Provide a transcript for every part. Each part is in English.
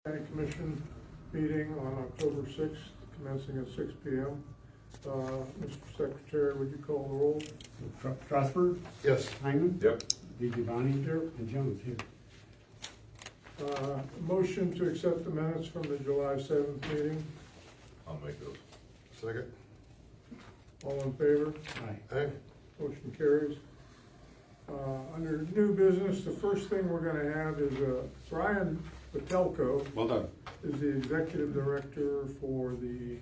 Planning Commission meeting on October 6th, commencing at 6 p.m. Mr. Secretary, would you call the roll? Strasburg? Yes. Hyman? Yep. DiGiovanni? Here. And Jones here. Motion to accept the minutes from the July 7th meeting. I'll make those. Second. All in favor? Aye. Aye. Motion carries. Under new business, the first thing we're going to have is Brian Patelko Well done. is the executive director for the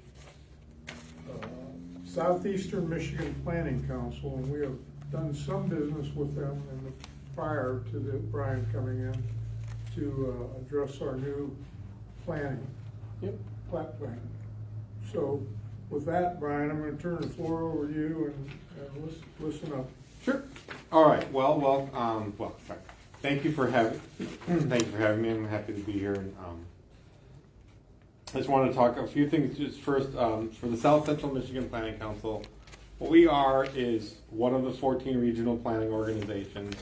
Southeastern Michigan Planning Council, and we have done some business with them prior to Brian coming in to address our new planning. Yep. Plat plan. So with that, Brian, I'm going to turn the floor over to you and listen up. Sure. All right. Well. Sorry. Thank you for having me. I'm happy to be here. And I just want to talk a few things. Just first, for the South Central Michigan Planning Council, what we are is one of the 14 regional planning organizations.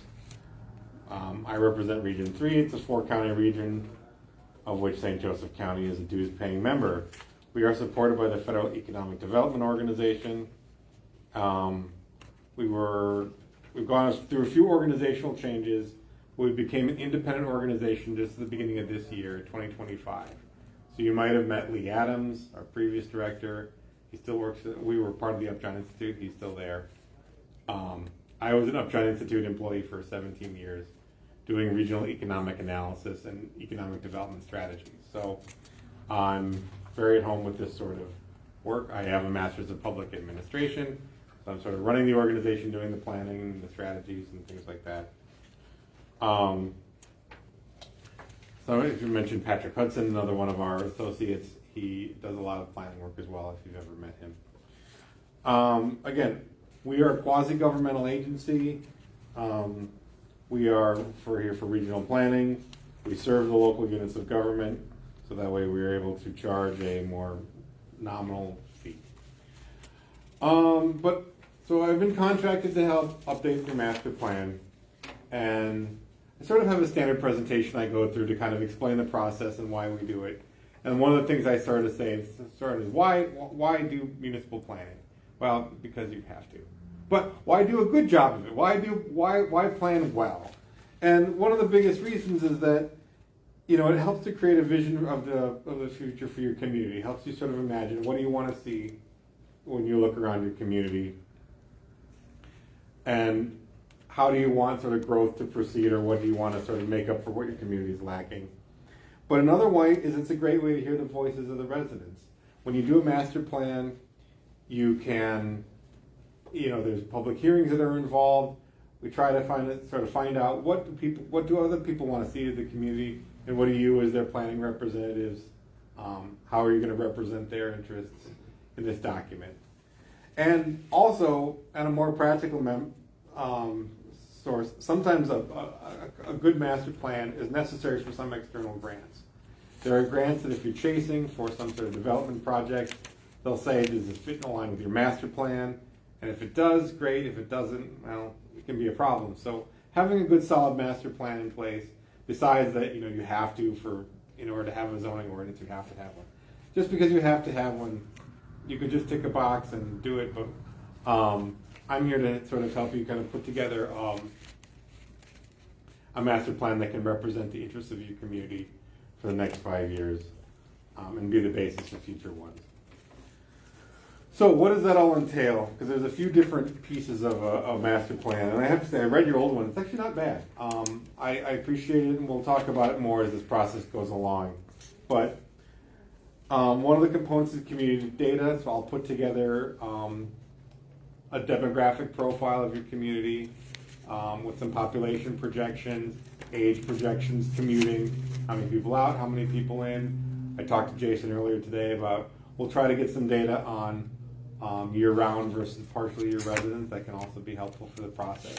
I represent Region 3. It's a 4-county region, of which St. Joseph County is a dues-paying member. We are supported by the Federal Economic Development Organization. We've gone through a few organizational changes. We became an independent organization just at the beginning of this year, 2025. So you might have met Lee Adams, our previous director. He still works. We were part of the Upjohn Institute. He's still there. I was an Upjohn Institute employee for 17 years, doing regional economic analysis and economic development strategies. So I'm very at home with this sort of work. I have a master's of public administration. So I'm sort of running the organization, doing the planning, the strategies, and things like that. So if you mentioned Patrick Hudson, another one of our associates, he does a lot of planning work as well, if you've ever met him. Again, we are a quasi-governmental agency. We are here for regional planning. We serve the local units of government, so that way we are able to charge a more nominal fee. So I've been contracted to help update the master plan, and I sort of have a standard presentation I go through to kind of explain the process and why we do it. And one of the things I started to say is why do municipal planning? Well, because you have to. But why do a good job of it? Why plan well? And one of the biggest reasons is that it helps to create a vision of the future for your community. It helps you sort of imagine what do you want to see when you look around your community, and how do you want sort of growth to proceed, or what do you want to sort of make up for what your community is lacking? But another way is it's a great way to hear the voices of the residents. When you do a master plan, you can, there's public hearings that are involved. We try to find out what do other people want to see in the community, and what do you as their planning representatives, how are you going to represent their interests in this document? And also, at a more practical source, sometimes a good master plan is necessary for some external grants. There are grants that if you're chasing for some sort of development project, they'll say, does this fit in line with your master plan? And if it does, great. If it doesn't, well, it can be a problem. So having a good solid master plan in place, besides that, you have to, in order to have a zoning ordinance, you have to have one. Just because you have to have one, you could just tick a box and do it, but I'm here to sort of help you kind of put together a master plan that can represent the interests of your community for the next 5 years, and be the basis for future ones. So what does that all entail? Because there's a few different pieces of a master plan, and I have to say, I read your old one. It's actually not bad. I appreciate it, and we'll talk about it more as this process goes along. But one of the components is community data, so I'll put together a demographic profile of your community with some population projections, age projections, commuting, how many people out, how many people in. I talked to Jason earlier today about, we'll try to get some data on year-round versus partially year residents. That can also be helpful for the process.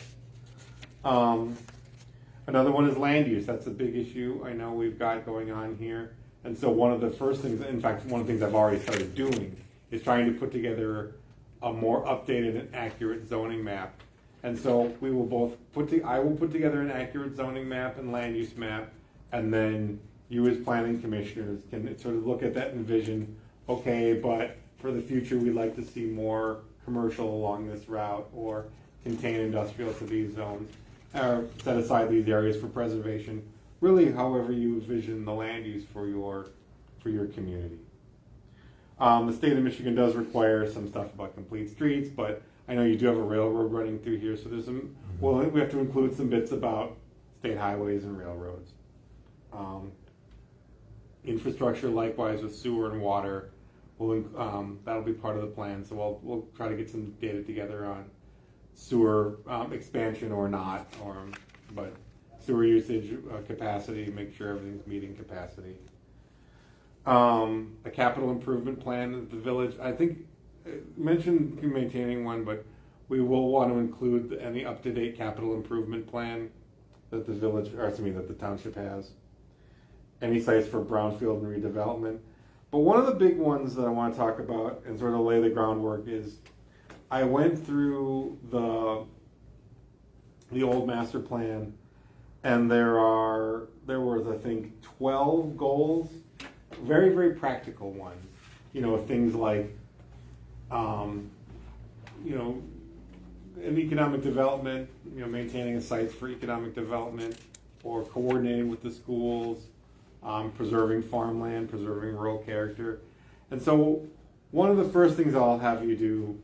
Another one is land use. That's a big issue I know we've got going on here. And so one of the first things, in fact, one of the things I've already started doing is trying to put together a more updated and accurate zoning map. And so we will both I will put together an accurate zoning map and land use map, and then you as planning commissioners can sort of look at that and envision, okay, but for the future, we'd like to see more commercial along this route, or contain industrial to these zones, or set aside these areas for preservation. Really, however you envision the land use for your community. The state of Michigan does require some stuff about complete streets, but I know you do have a railroad running through here, so there's some. Well, we have to include some bits about state highways and railroads. Infrastructure, likewise, with sewer and water. That'll be part of the plan. So we'll try to get some data together on sewer expansion or not, but sewer usage capacity. Make sure everything's meeting capacity. A capital improvement plan of the village. I think mentioned maintaining one, but we will want to include any up-to-date capital improvement plan that the village, or excuse me, that the township has. Any sites for brownfield and redevelopment. But one of the big ones that I want to talk about and sort of lay the groundwork is, I went through the old master plan, and there was I think 12 goals, very, very practical ones. Things like in economic development, maintaining a site for economic development, or coordinating with the schools, preserving farmland, preserving rural character. And so one of the first things I'll have you do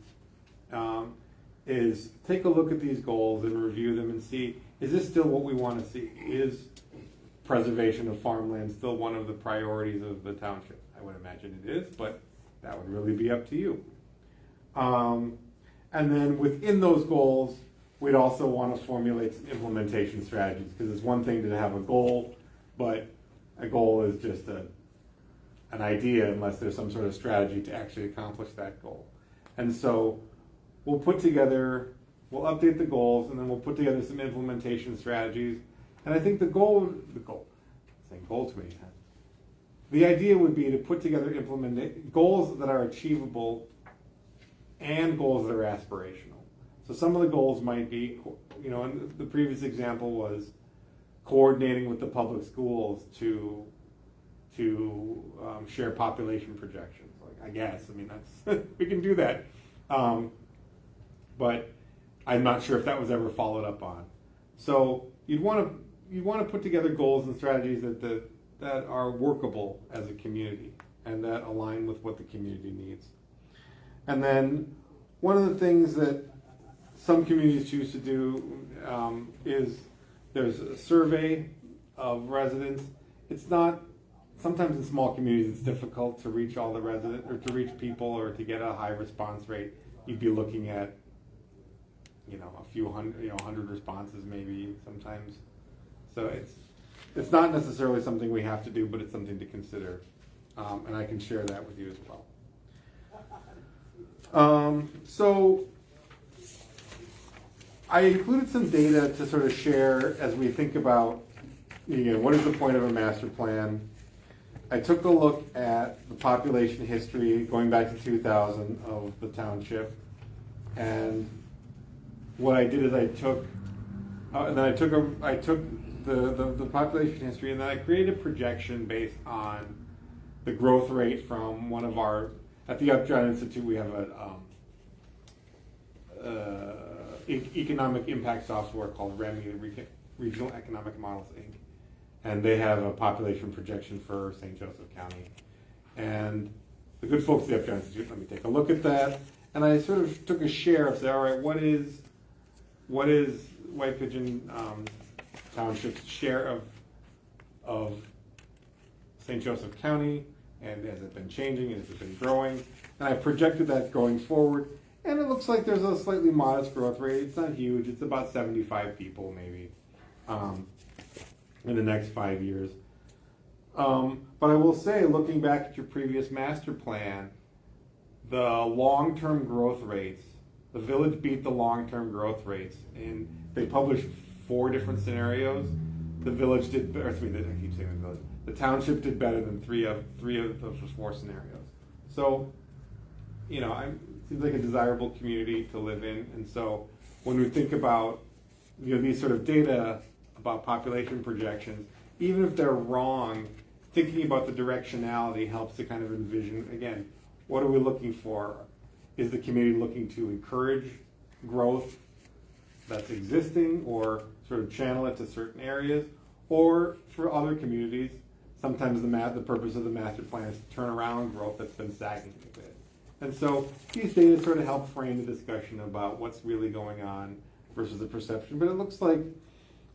is take a look at these goals and review them and see, is this still what we want to see? Is preservation of farmland still one of the priorities of the township? I would imagine it is, but that would really be up to you. And then within those goals, we'd also want to formulate some implementation strategies, because it's one thing to have a goal, but a goal is just an idea unless there's some sort of strategy to actually accomplish that goal. And so we'll update the goals, and then we'll put together some implementation strategies. And I think the idea would be to put together goals that are achievable and goals that are aspirational. So some of the goals might be, and the previous example was coordinating with the public schools to share population projections. I guess, that's we can do that, but I'm not sure if that was ever followed up on. So you'd want to put together goals and strategies that are workable as a community and that align with what the community needs. And then one of the things that some communities choose to do is there's a survey of residents. It's not, sometimes in small communities it's difficult to reach all the residents, or to reach people, or to get a high response rate. You'd be looking at, a few hundred, 100 responses maybe sometimes. So it's not necessarily something we have to do, but it's something to consider. And I can share that with you as well. So I included some data to sort of share as we think about, what is the point of a master plan? I took a look at the population history going back to 2000 of the township, and what I did is I took the population history, and then I created a projection based on the growth rate from one of our, at the Upjohn Institute we have economic impact software called REMI, Regional Economic Models Inc. And they have a population projection for St. Joseph County. And the good folks at the Upjohn Institute let me take a look at that. And I sort of took a share of, say, all right, what is White Pigeon Township's share of St. Joseph County, and has it been changing, has it been growing? And I projected that going forward, and it looks like there's a slightly modest growth rate. It's not huge, it's about 75 people maybe in the next 5 years. But I will say, looking back at your previous master plan, the long-term growth rates, the village beat the long-term growth rates, and they published 4 different scenarios. The village did, or excuse me, I keep saying the village. The township did better than three of the 4 scenarios. So, it seems like a desirable community to live in. And so, when we think about these sort of data about population projections, even if they're wrong, thinking about the directionality helps to kind of envision, again, what are we looking for? Is the community looking to encourage growth that's existing or sort of channel it to certain areas? Or for other communities, sometimes the purpose of the master plan is to turn around growth that's been sagging a bit. And so these data sort of help frame the discussion about what's really going on versus the perception. But it looks like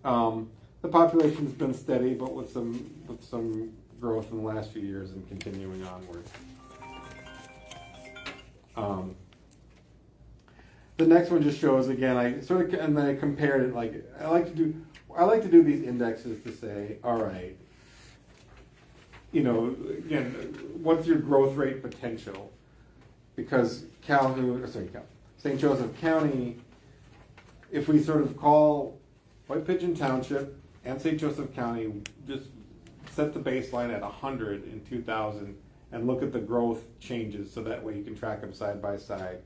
the population's been steady, but with some growth in the last few years and continuing onward. The next one just shows, again, and then I compared it, like I like to do these indexes to say, all right, again, what's your growth rate potential? Because St. Joseph County, if we sort of call White Pigeon Township and St. Joseph County, just set the baseline at 100 in 2000 and look at the growth changes so that way you can track them side by side.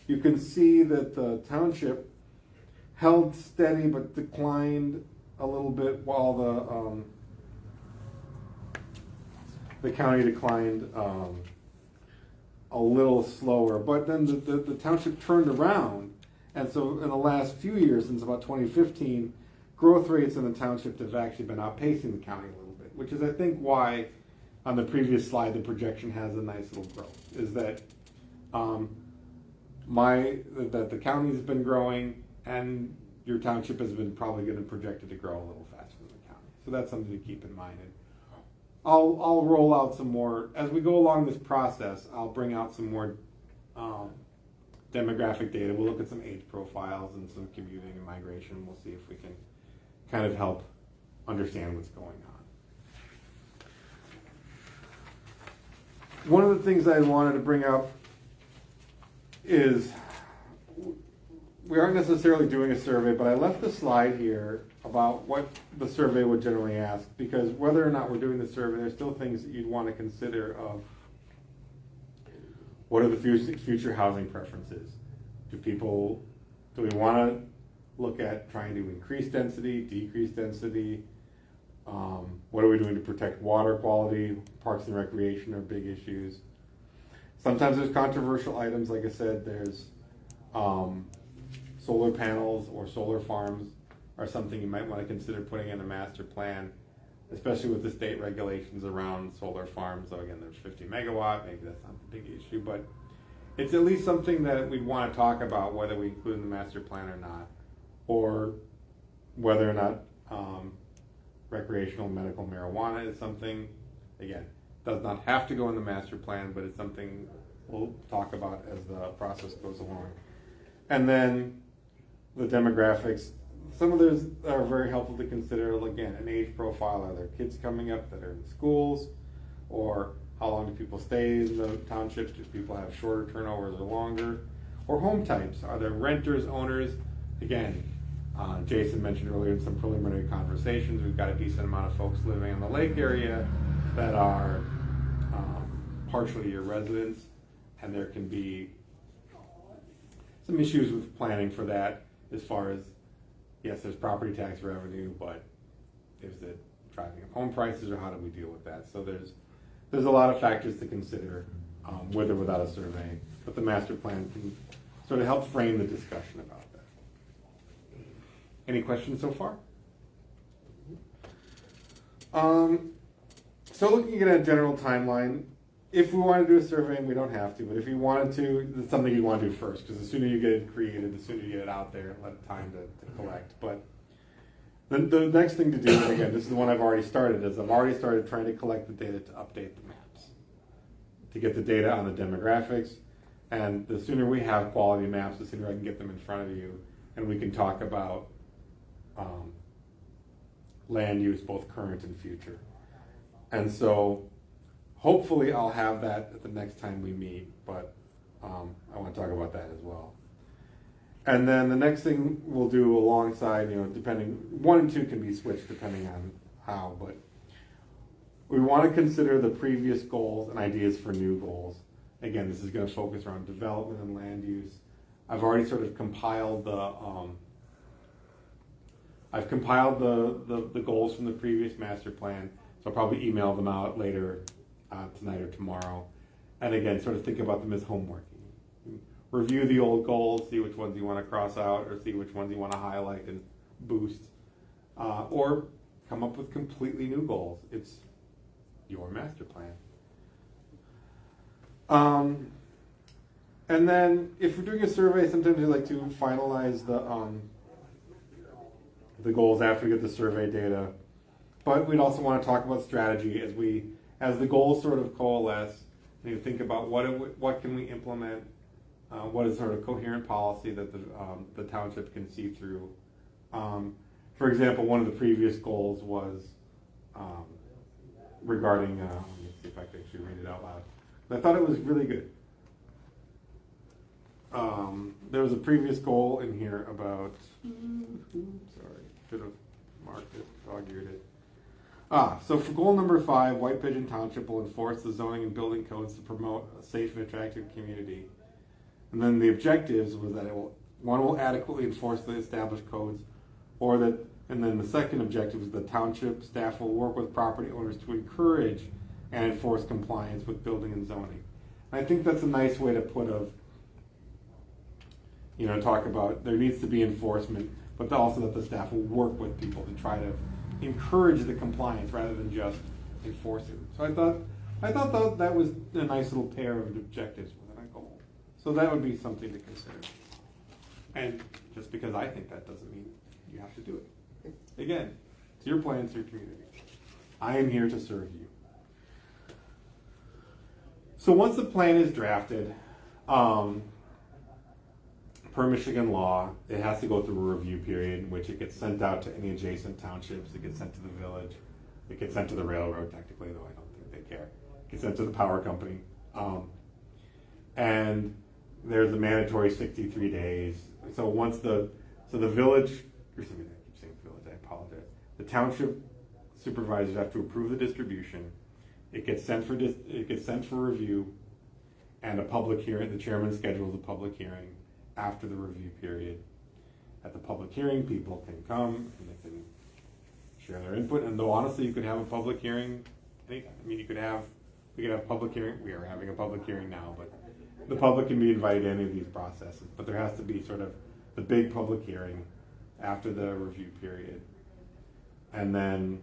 You can see that the township held steady but declined a little bit while the county declined a little slower. But then the township turned around, and so in the last few years, since about 2015, growth rates in the township have actually been outpacing the county a little bit, which is I think why on the previous slide the projection has a nice little growth, is that that the county has been growing and your township has been probably going to projected to grow a little faster than the county. So that's something to keep in mind. And I'll roll out some more as we go along this process. I'll bring out some more demographic data. We'll look at some age profiles and some commuting and migration. We'll see if we can kind of help understand what's going on. One of the things I wanted to bring up is we aren't necessarily doing a survey, but I left the slide here about what the survey would generally ask, because whether or not we're doing the survey, there's still things that you'd want to consider of what are the future housing preferences. Do we want to look at trying to increase density, decrease density? What are we doing to protect water quality? Parks and recreation are big issues. Sometimes there's controversial items, like I said, there's solar panels or solar farms are something you might want to consider putting in a master plan, especially with the state regulations around solar farms. So again, there's 50 megawatt, maybe that's not the big issue, but it's at least something that we want to talk about, whether we include in the master plan or not, or whether or not recreational medical marijuana is something, again, does not have to go in the master plan, but it's something we'll talk about as the process goes along. And then the demographics, some of those are very helpful to consider. Again, an age profile, are there kids coming up that are in schools, or how long do people stay in the townships? Do people have shorter turnovers or longer? Or home types, are there renters, owners? Again, Jason mentioned earlier in some preliminary conversations, we've got a decent amount of folks living in the lake area that are partially your residents, and there can be some issues with planning for that as far as, yes, there's property tax revenue, but is it driving up home prices, or how do we deal with that? So there's a lot of factors to consider with or without a survey, but the master plan can sort of help frame the discussion about that. Any questions so far? So looking at a general timeline, if we want to do a survey, and we don't have to, but if you wanted to, it's something you want to do first, because the sooner you get it created, the sooner you get it out there, let it time to collect. But the next thing to do, and again, this is the one I've already started, is I've already started trying to collect the data to update the maps, to get the data on the demographics, and the sooner we have quality maps, the sooner I can get them in front of you, and we can talk about land use, both current and future. And so hopefully I'll have that at the next time we meet, but I want to talk about that as well. And then the next thing we'll do alongside, depending, 1 and 2 can be switched depending on how, but we want to consider the previous goals and ideas for new goals. Again, this is going to focus around development and land use. I've already sort of compiled the goals from the previous master plan. So I'll probably email them out later tonight or tomorrow. And again, sort of think about them as homework. Review the old goals, see which ones you want to cross out, or see which ones you want to highlight and boost. Or come up with completely new goals. It's your master plan. And then if we're doing a survey, sometimes we like to finalize the goals after we get the survey data. But we'd also want to talk about strategy as the goals sort of coalesce. You think about what can we implement, what is sort of coherent policy that the township can see through. For example, one of the previous goals was regarding, let me see if I can actually read it out loud. I thought it was really good. There was a previous goal in here about, sorry, should have marked it, dog-eared it. So for goal number 5, White Pigeon Township will enforce the zoning and building codes to promote a safe and attractive community. And then the objectives was that one will adequately enforce the established codes, and then the second objective is the township staff will work with property owners to encourage and enforce compliance with building and zoning. And I think that's a nice way to put talk about there needs to be enforcement, but also that the staff will work with people to try to encourage the compliance rather than just enforce it. So I thought that was a nice little pair of objectives within a goal. So that would be something to consider. And just because I think that doesn't mean you have to do it. Again, it's your plan, it's your community. I am here to serve you. So once the plan is drafted, per Michigan law, it has to go through a review period in which it gets sent out to any adjacent townships. It gets sent to the village. It gets sent to the railroad, technically, though I don't think they care. It gets sent to the power company. And there's a mandatory 63 days. So once the village, or something, I keep saying village, I apologize. The township supervisors have to approve the distribution. It gets sent for review, and a public hearing. The chairman schedules a public hearing after the review period. At the public hearing, people can come and they can share their input. And though honestly, you could have a public hearing anytime. I mean, we could have a public hearing. We are having a public hearing now, but the public can be invited to any of these processes. But there has to be sort of the big public hearing after the review period, and then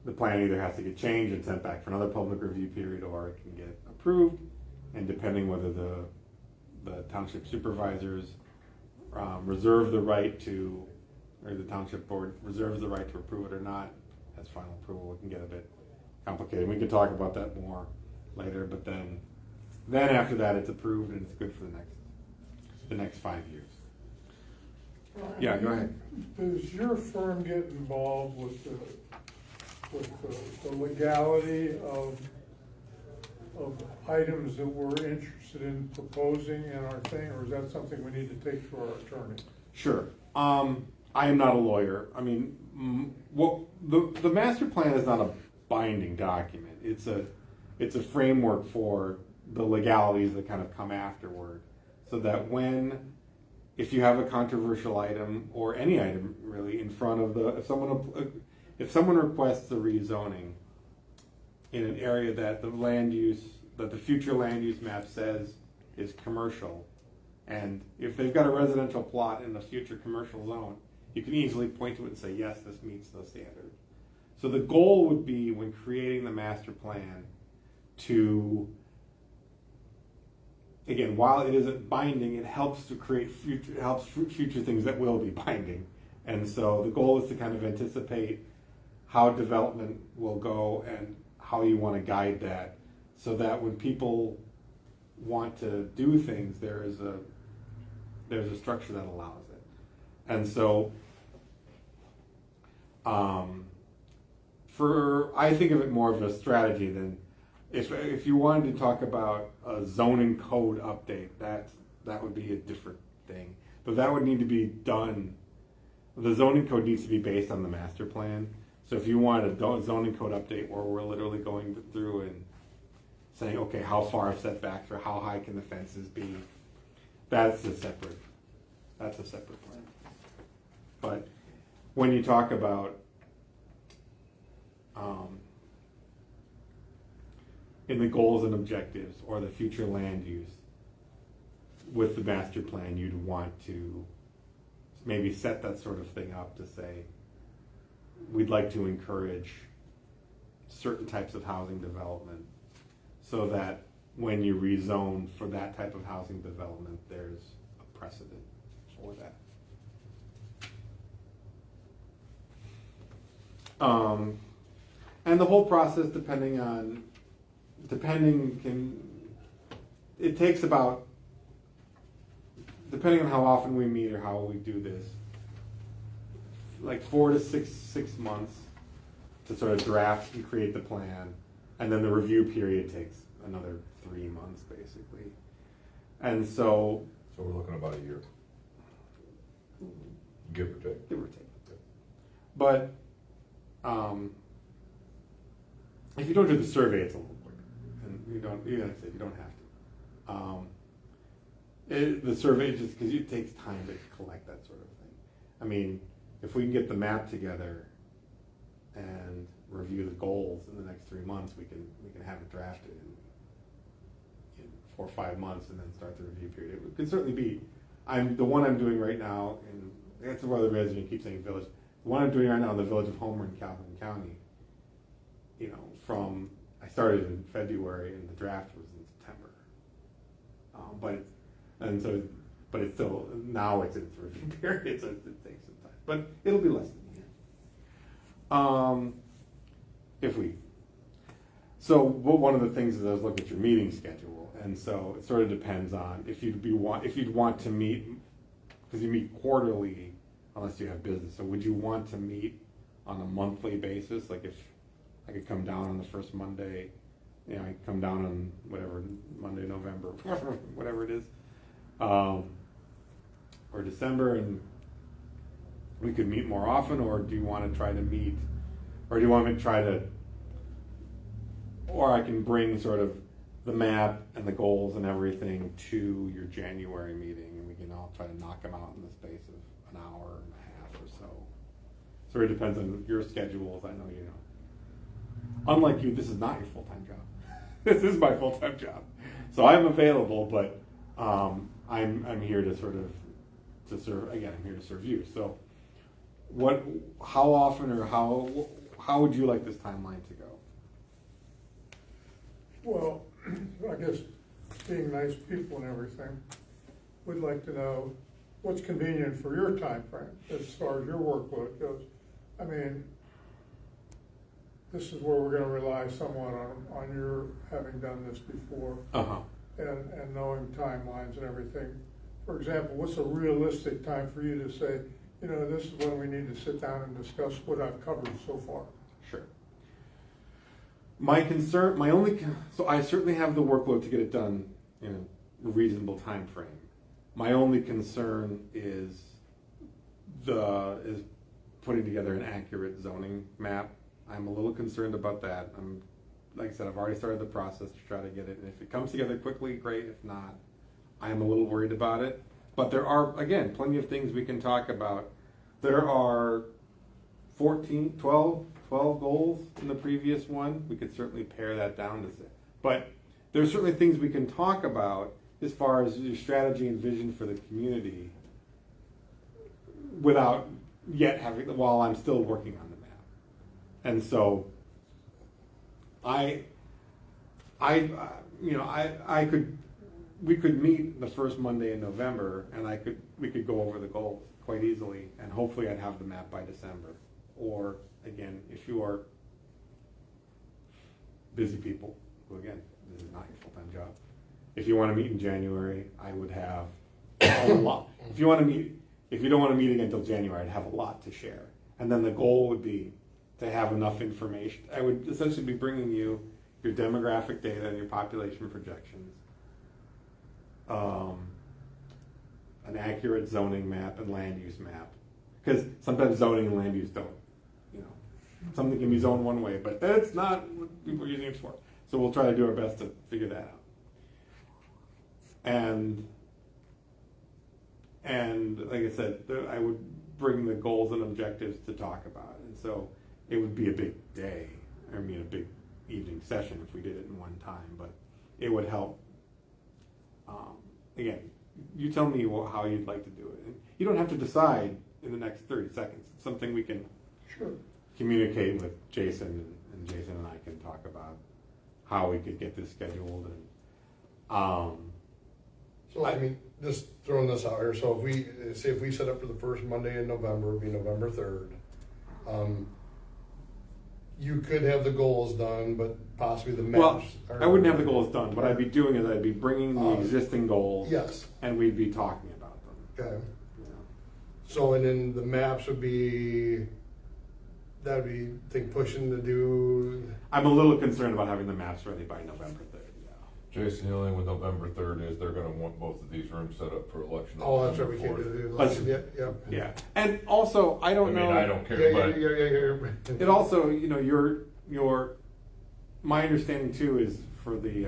the plan either has to get changed and sent back for another public review period, or it can get approved. And depending whether the township supervisors reserve the right to, or the township board reserves the right to approve it or not, as final approval, it can get a bit complicated. We can talk about that more later, but then after that it's approved and it's good for the next 5 years. Yeah, go ahead. Does your firm get involved with the legality of items that we're interested in proposing in our thing, or is that something we need to take to our attorney? Sure. I am not a lawyer. I mean, the master plan is not a binding document. It's a framework for the legalities that kind of come afterward, so that if you have a controversial item, or any item really, in front of if someone requests the rezoning in an area that the future land use map says is commercial, and if they've got a residential plot in the future commercial zone, you can easily point to it and say, yes, this meets those standards. So the goal would be, when creating the master plan, to, again, while it isn't binding, it helps to create future things that will be binding. And so the goal is to kind of anticipate how development will go and how you want to guide that, so that when people want to do things, there's a structure that allows it. And so I think of it more of a strategy than if you wanted to talk about a zoning code update, that would be a different thing. But that would need to be done. The zoning code needs to be based on the master plan. So if you wanted a zoning code update where we're literally going through and saying, okay, how far setbacks, or how high can the fences be, that's a separate plan. But when you talk about in the goals and objectives or the future land use with the master plan, you'd want to maybe set that sort of thing up to say, we'd like to encourage certain types of housing development so that when you rezone for that type of housing development, there's a precedent for that. And the whole process, it takes about, depending on how often we meet or how we do this, like 4 to 6 months to sort of draft and create the plan, and then the review period takes another 3 months basically. And so we're looking about a year. Give or take. give or take. But if you don't do the survey, it's a little quicker, and you don't. Like I said, you don't have to. The survey just because it takes time to collect that sort of thing. I mean, if we can get the map together and review the goals in the next 3 months, we can have it drafted in 4 or 5 months, and then start the review period. It could certainly be. The one I'm doing right now, and that's where the resident keeps saying village. The one I'm doing right now in the village of Homer in Calhoun County. I started in February and the draft was in September. But it's still, now it's in its review period, so it takes some time. But it'll be less than a year. One of the things is I was looking at your meeting schedule, and so it sort of depends on if you'd want to meet, because you meet quarterly unless you have business. So would you want to meet on a monthly basis? Like if I could come down on the first Monday, I could come down on whatever, Monday, November, whatever it is, or December, and we could meet more often, or do you want to try to meet, or do you want me to try to, or I can bring sort of the map and the goals and everything to your January meeting, and we can all try to knock them out in the space of an hour and a half or so. So it depends on your schedules. I know you know. Unlike you, this is not your full-time job. This is my full-time job. So I'm available, but I'm here to serve. Again, I'm here to serve you. So, how often, or how would you like this timeline to go? Well, I guess being nice people and everything, we'd like to know what's convenient for your time frame as far as your workload goes. I mean, this is where we're gonna rely somewhat on your having done this before. And knowing timelines and everything. For example, what's a realistic time for you to say, this is when we need to sit down and discuss what I've covered so far? Sure. So I certainly have the workload to get it done in a reasonable time frame. My only concern is putting together an accurate zoning map. I'm a little concerned about that. Like I said, I've already started the process to try to get it, and if it comes together quickly, great. If not, I'm a little worried about it. But there are, again, plenty of things we can talk about. There are 12 goals in the previous one. We could certainly pare that down to 6. But there's certainly things we can talk about as far as your strategy and vision for the community without yet while I'm still working on the map. And so we could meet the first Monday in November, and we could go over the goals quite easily, and hopefully I'd have the map by December. Or again, if you are busy people, who again, this is not your full-time job, if you want to meet in January, I would have a lot. If you don't want to meet again until January, I'd have a lot to share. And then the goal would be to have enough information. I would essentially be bringing you your demographic data and your population projections, an accurate zoning map and land use map. Because sometimes zoning and land use don't, something can be zoned one way, but that's not what people are using it for. So we'll try to do our best to figure that out. And like I said, I would bring the goals and objectives to talk about. And so it would be a big day, I mean, a big evening session if we did it in one time, but it would help. Again, you tell me how you'd like to do it. And you don't have to decide in the next 30 seconds. It's something we can communicate with Jason, and Jason and I can talk about how we could get this scheduled. And So I mean, just throwing this out here, so if we set up for the first Monday in November, it'd be November 3rd. You could have the goals done, but possibly the maps. I wouldn't have the goals done. What I'd be doing is I'd be bringing the existing goals. Yes. And we'd be talking about them. Okay. You know. So, and then the maps would be, that'd be, I think, pushing to do. I'm a little concerned about having the maps ready by November 3rd. Jason, the only thing with November 3rd is they're gonna want both of these rooms set up for election. Oh, that's right, we can't do the election yet, yeah. Yeah, and also I don't know. I don't care, but Yeah. It also, you know, your my understanding too is for the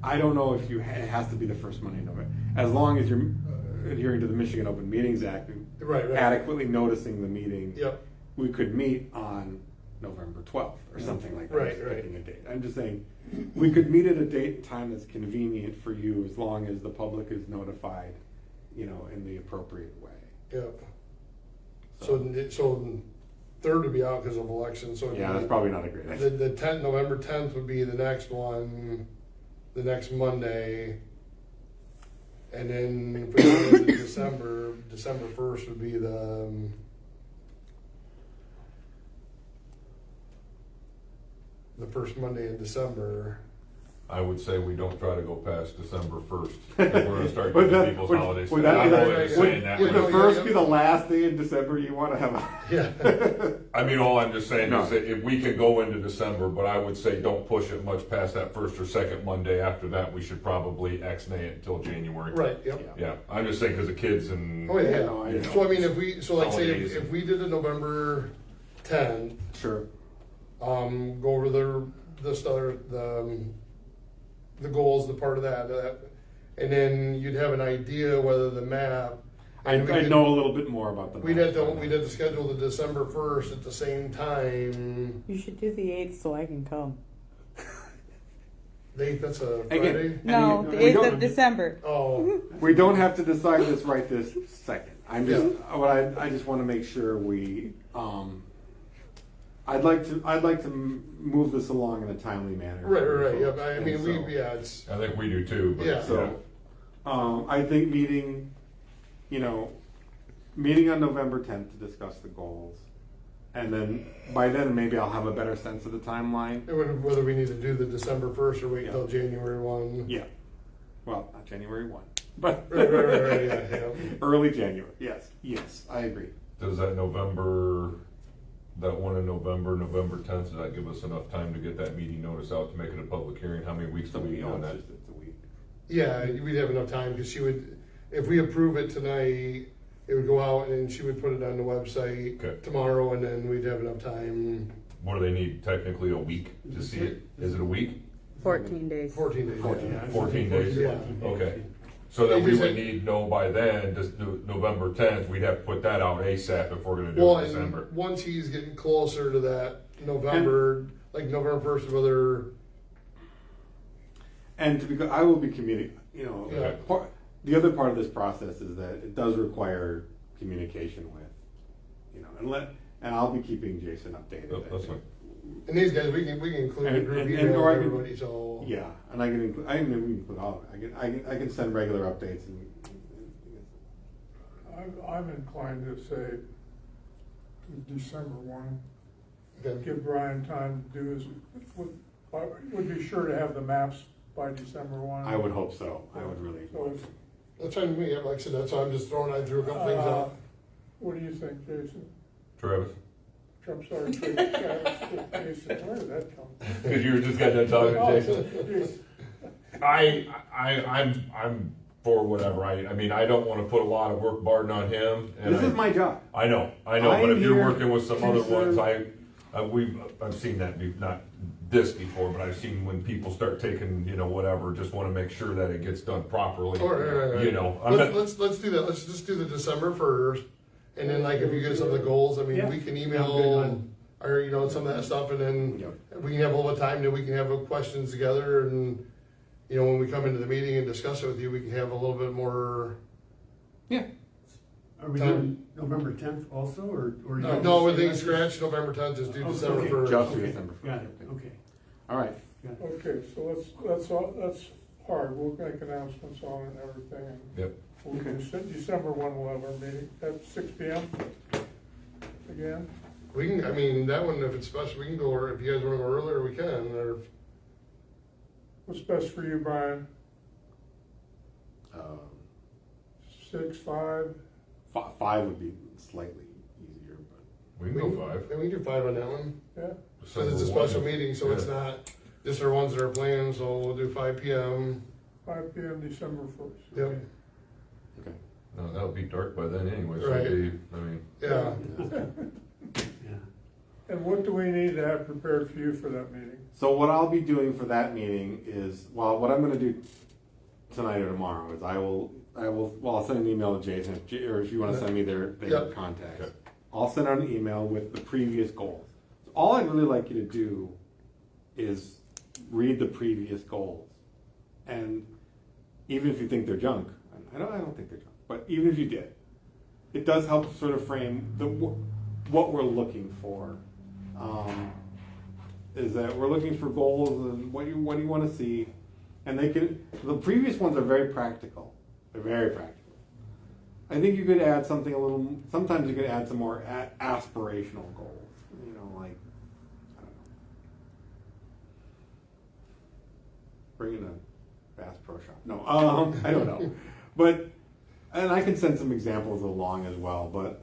I don't know if it has to be the first Monday in November, as long as you're adhering to the Michigan Open Meetings Act, Right. adequately noticing the meeting. Yep. We could meet on November 12th or something like that. Right. Picking a date. I'm just saying, we could meet at a date and time that's convenient for you, as long as the public is notified, you know, in the appropriate way. Yep. So 3rd would be out because of election, so. Yeah, that's probably not a great idea. The November 10th would be the next one, the next Monday. And then if we go into December 1st would be the first Monday in December. I would say we don't try to go past December 1st. We're gonna start getting people's holidays. Would that be I'm always saying that. would the first be the last day in December you want to have? Yeah. I mean, all I'm just saying No. is that if we can go into December, but I would say don't push it much past that first or second Monday. After that, we should probably ex-nay it until January. Right, yep. Yeah, I'm just saying because the kids and. Oh, yeah. No, I know. So I mean, say Holidays. if we did a November 10th, Sure. go over the goals, the part of that, and then you'd have an idea whether the map. I know a little bit more about the. We'd have to schedule the December 1st at the same time. You should do the 8th so I can come. That's a Again, Friday. No, we the 8th don't- of December. Oh, We don't have to decide this right this second. I'm just, I just want to make sure we, I'd like to move this along in a timely manner. right. Yep. I And mean, so- it's. I think we do too. But Yeah. So, I think meeting on November 10th to discuss the goals. And then, by then, maybe I'll have a better sense of the timeline. Whether we need to do the December 1st or wait Yeah. till January 1. Yeah. Well, not January 1, but Right, yeah. early January. Yes, I agree. Does that one in November 10th, does that give us enough time to get that meeting notice out to make it a public hearing? How many weeks do we need on that? It's a week. Yeah, we'd have enough time because she would, if we approve it tonight, it would go out and she would put it on the website Okay. tomorrow, and then we'd have enough time. What do they need? Technically a week to see it? Is it a week? 14 days. 14 days. 14 days? Yeah. Okay. So that we would need know by then, just November 10th, we'd have to put that out ASAP if we're gonna do Well, it in December. and once he's getting closer to that November, like November 1st, whether. And I will be communicating. You know, Yeah. the other part of this process is that it does require communication with, you know, and I'll be keeping Jason updated. That's fine. And these guys, we can include a group email or I with can- everybody, so. Yeah, and I can include all. I can send regular updates and. I'm inclined to say December 1. Okay. Give Brian time to do his, would be sure to have the maps by December 1. I would hope so. I would really. So it's, That's fine with me, like I said, that's why I'm just throwing, I threw a couple things out. what do you think, Jason? Travis? Trump started Jason, where did that come from? Because you were just got done talking to Jason. Jeez. I'm for whatever. I mean, I don't want to put a lot of work burden on him. And This is my job. I know. I'm But if you're here working with some to other ones, serve- I've seen that not this before, but I've seen when people start taking whatever, just want to make sure that it gets done properly. Right. I'm not, Let's do that, let's just do the December 1st, And then like if you get some of the goals, I mean, Yeah. we can Yeah, I'm good email on- or, you know, some of that stuff, and then we can have a little time that we can have questions together, and, you know, when we come into the meeting and discuss it with you, we can have a little bit more. Yeah. Are we doing November 10th also, or? No, everything's scratched, November 10th is due Oh, December okay. 1st. Just Okay. December 1st. Got it, okay. All right. Got it. Okay, so that's hard, we'll make announcements on it and everything, and Yep. we'll do December 1, we'll have our meeting at 6 PM again. We can, I mean, that one, if it's special, we can go, or if you guys wanna go earlier, we can, or, What's best for you, Brian? Um, 6, 5? 5 would be slightly easier, but We can go 5. and we can do 5 on that one. Yeah, Cause it's a December special 1. meeting, so it's Yeah. not, just our ones that are planned, so we'll do 5 PM. 5 PM, December 1st. Yep. Okay. okay. No, that'll be dark by then anyway, so Right. it'll be, I mean, Yeah, Yeah. And what do we need to have prepared for you for that meeting? So what I'll be doing for that meeting is, well, what I'm gonna do tonight or tomorrow is I'll send an email to Jason, or if you wanna send me their Yep. contacts. Okay. I'll send out an email with the previous goals. All I'd really like you to do is read the previous goals. And even if you think they're junk, I don't think they're junk, but even if you did, it does help sort of frame what we're looking for. Is that we're looking for goals and what do you want to see, and the previous ones are very practical. They're very practical. I think you could add something sometimes you could add some more aspirational goals, you know, like, I don't know, bring in a Bass Pro Shop. No, I don't know, and I can send some examples along as well, but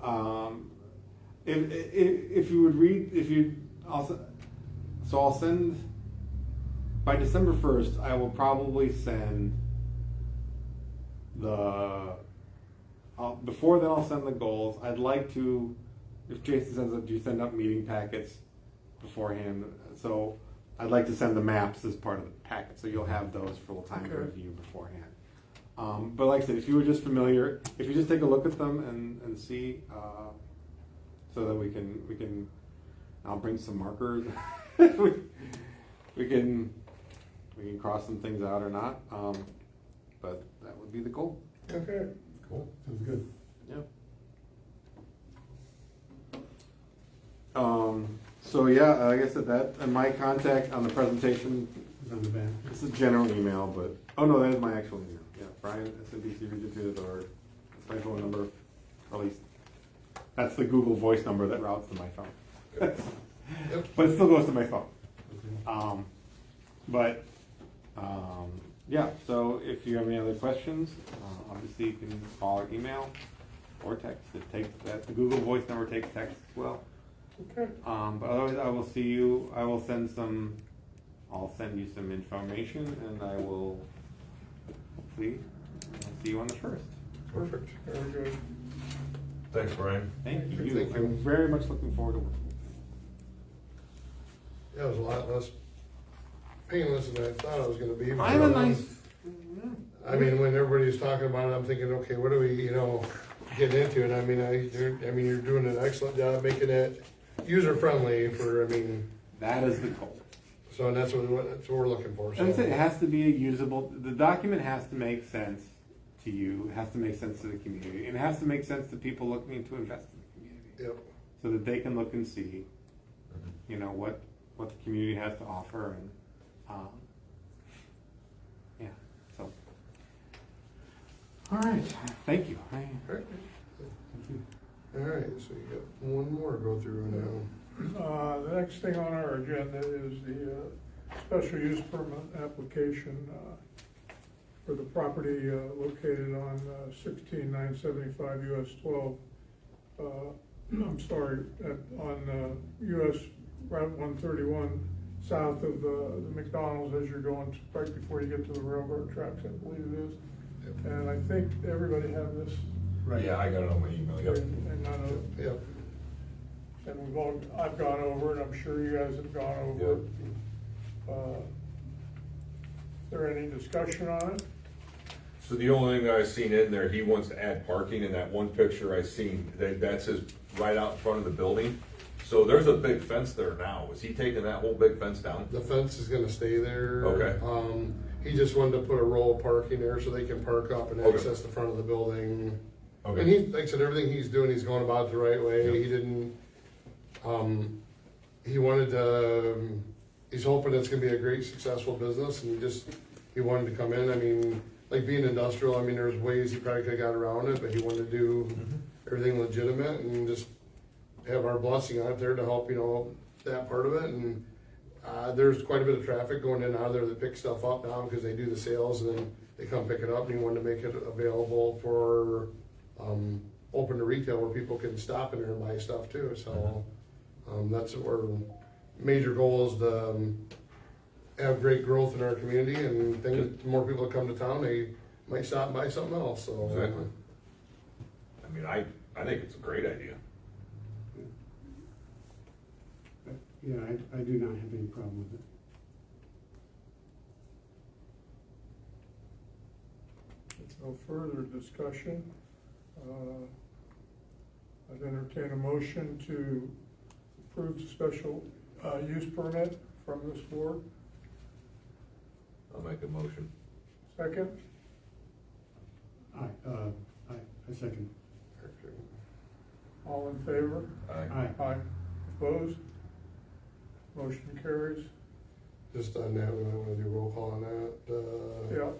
if you would read, I'll send, by December 1st, I will probably send before then I'll send the goals. I'd like to, if Jason sends up, do you send up meeting packets beforehand? So I'd like to send the maps as part of the packet, so you'll have those for time to Okay. review beforehand. But like I said, if you were just familiar, if you just take a look at them and see, so that we can, I'll bring some markers. we can cross some things out or not, but that would be the goal. Okay, cool. Sounds good. So yeah, like I said, that and my contact on the presentation. It's on the back. It's a general email, but that is my actual email. Yeah, Brian@smbcregion.org. That's my phone number. At least that's the Google Voice number that routes to my phone. But it still goes to my phone. Okay. Yeah. So if you have any other questions, obviously you can call or email or text. The Google Voice number takes text as well. okay. But otherwise, I will see you. I'll send you some information, and I will hopefully see you on the 1st. perfect. Very good. Thanks, Brian. Thank you. Thank you. I'm very much looking forward to working with Yeah, it was a lot less painless than I thought it was gonna be. you. I have a nice. I mean, when everybody's talking about it, I'm thinking, okay, what are we, getting into? And I mean, you're doing an excellent job making it user-friendly That is the goal. so that's what we're looking for, so. And it has to be a usable. The document has to make sense to you. It has to make sense to the community, and it has to make sense to people looking to invest in the community, Yep, so that they can look and see, what the community has to offer, and yeah. So, all right. Thank you. all right. All right, so you got one more to go through now. The next thing on our agenda is the special use permit application for the property located on 16975 US 12. I'm sorry, on US Route 131, south of the McDonald's as you're going right before you get to the railroad tracks, I believe it is. Yep. And I think everybody have this. Right. Yeah, I got it on my email, yep. And I know, Yep, and I've gone over it, I'm sure you guys have gone over it. Is there any discussion on it? So the only thing I've seen in there, he wants to add parking. In that one picture I seen, that's his right out in front of the building. So there's a big fence there now. Is he taking that whole big fence down? The fence is gonna stay there. Okay. He just wanted to put a row of parking there so they can park up and Okay. access the front of the building. Okay. And he, like I said, everything he's doing, he's going about it the right way. Yep. He didn't, he wanted to, he's hoping it's gonna be a great, successful business, and he wanted to come in. I mean, like being industrial, I mean, there's ways he probably could've got around it, but he wanted to do everything legitimate and just have our blessing out there to help, that part of it. And there's quite a bit of traffic going in and out of there that pick stuff up now because they do the sales and then they come pick it up, and he wanted to make it available for, open to retail where people can stop in there and buy stuff too. So, that's our major goal is to have great growth in our community, and think the more people that come to town, they might stop and buy something else, so. Exactly. I mean, I think it's a great idea. Yeah, I do not have any problem with it. If no further discussion, I'd entertain a motion to approve the special use permit from this board. I'll make a motion. Second, I second. all in favor? Aye. Aye. Aye. Opposed? Motion carries. Just on that, we might wanna do roll call on that. Yeah.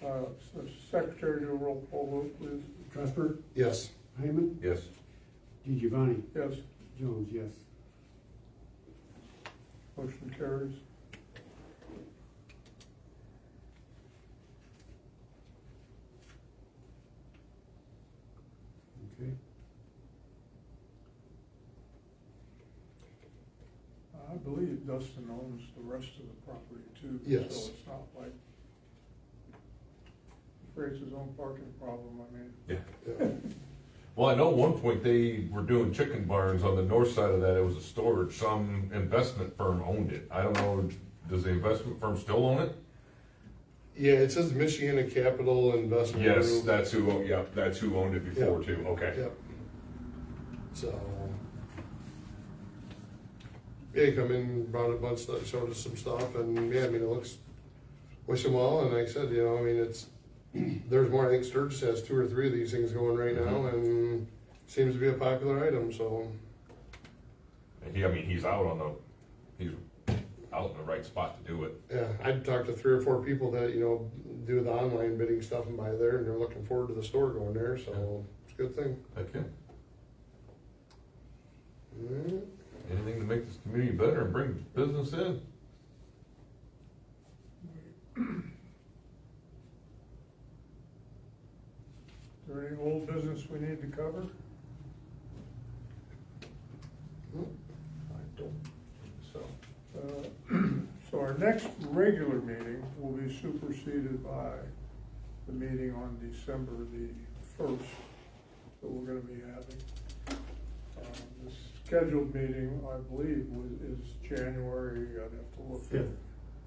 So Secretary, do a roll call vote, please. Trusper, Yes. Hyman, Yes. DiGiovanni, Yes, Jones, yes. motion carries. Okay. I believe Dustin owns the rest of the property too. Yes. So it's not like he creates his own parking problem, I mean. Yeah. Well, I know at one point they were doing chicken barns on the north side of that. It was a storage. Some investment firm owned it. I don't know, does the investment firm still own it? Yeah, it says Michiana Capital Investment Yes, Group. that's who owned it before too. Okay. Yep. So. Yeah, he come in, brought a bunch of stuff, showed us some stuff, and yeah, I mean, it looks, wish him well, and like I said, I mean, there's more, I think Sturgis has 2 or 3 of these things going right now, and seems to be a popular item, so. And he's out in the right spot to do it. Yeah, I'd talked to 3 or 4 people that, do the online bidding stuff and buy there, and they're looking forward to the store going there, so it's a good thing. Okay. Mm. Anything to make this community better and bring business in? Is there any old business we need to cover? I don't think so. So our next regular meeting will be superseded by the meeting on December the 1st that we're gonna be having. The scheduled meeting, I believe, is January, I'd have to look. 5th.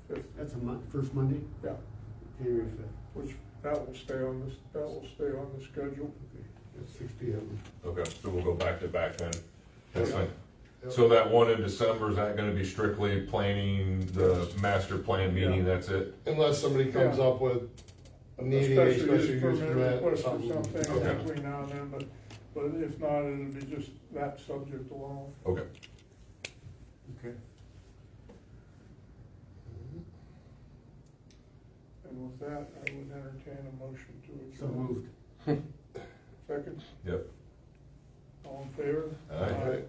5th, That's first Monday, yeah, January 5th. which, that will stay on the schedule. It's 6 p.m. Okay, so we'll go back to back then. That's Yeah. fine. Yep. So that one in December, is that gonna be strictly planning the master plan meeting, Yeah. that's it? Unless somebody comes Yeah. up with needing a special use permit or request or something. something Okay. between now and then, but if not, it'll be just that subject alone. Okay. Okay. And with that, I would entertain a motion to So adjourn. moved. Second, Yep. all in favor? All right. All right.